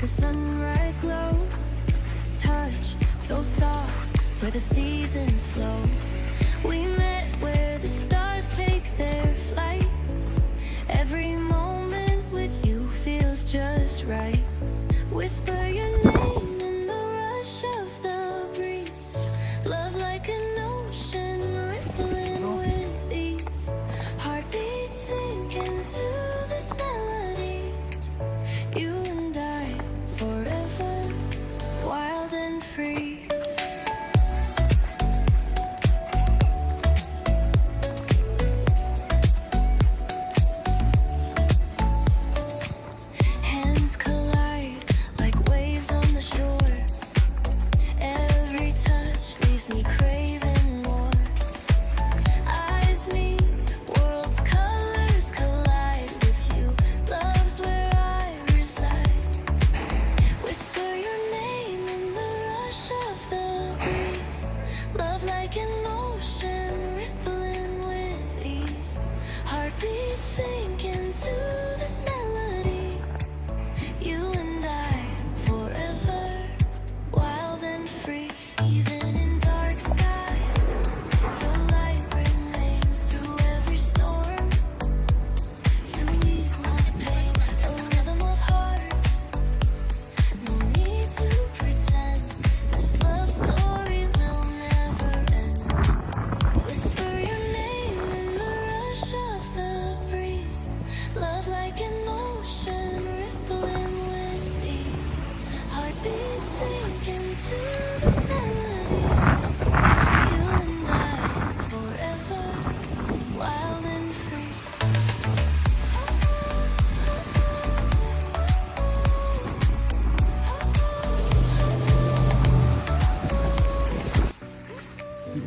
a sunrise glow. Touch so soft, where the seasons flow. We met where the stars take their flight. Every moment with you feels just right. Whisper your name in the rush of the breeze. Love like an ocean rippling with ease. Heartbeats sink into this melody. You and I forever, wild and free.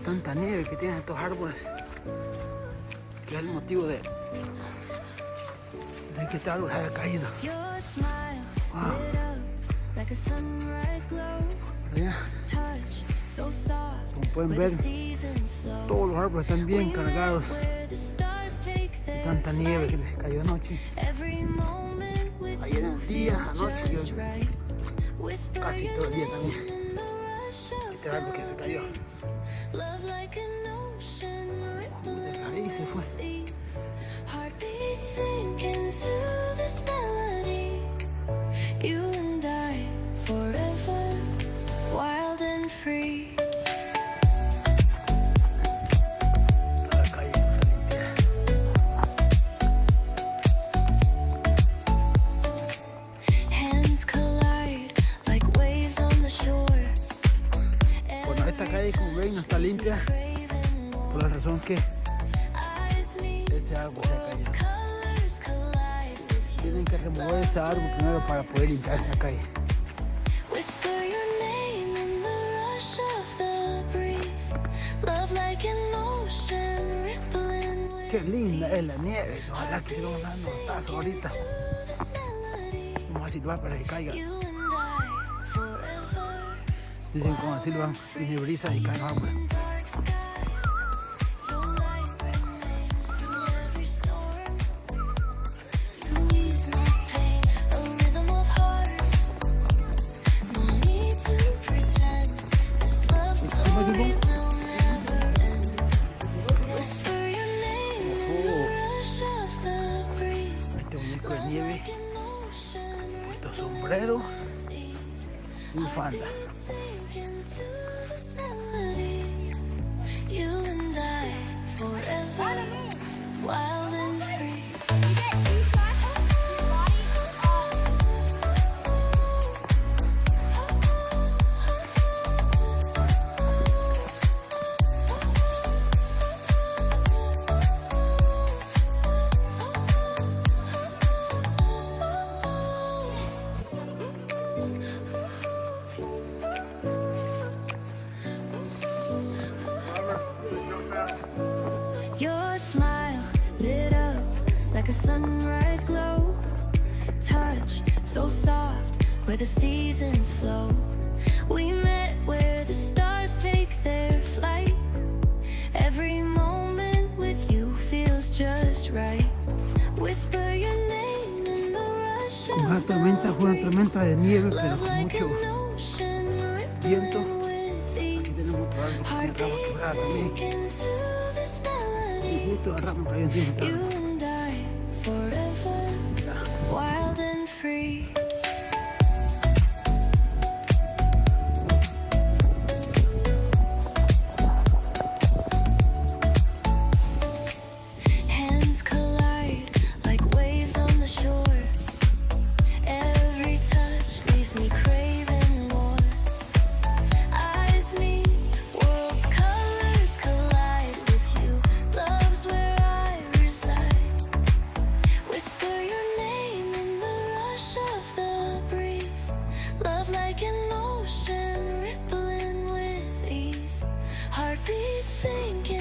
Tanta nieve que tienen estos árboles, que es el motivo de que este árbol haya caído. Wow. Allá, como pueden ver, todos los árboles están bien cargados de tanta nieve que les cayó anoche. Ayer en el día, anoche, casi todo el día también. Este árbol que se cayó. Ahí se fue. Como ven, no está limpia por la razón que ese árbol se ha caído. Tienen que remover ese árbol primero para poder limpiar esta calle. Qué linda es la nieve. Ojalá que se lo van dando tazos ahorita. Vamos a silbar para que caiga. Dicen como silban, viene brisa y caen árboles. Este muñeco de nieve, puesto sombrero y bufanda. A sunrise glow, touch so soft, where the seasons flow. We met where the stars take their flight. Every moment with you feels just right. Whisper your name in the rush Una tormenta, fue una tormenta de nieve, pero con mucho viento. Aquí tenemos otro árbol que tiene rama quebrada también. Y justo la rama cayó encima de esta rama. Like an ocean rippling with ease, heartbeats sinking.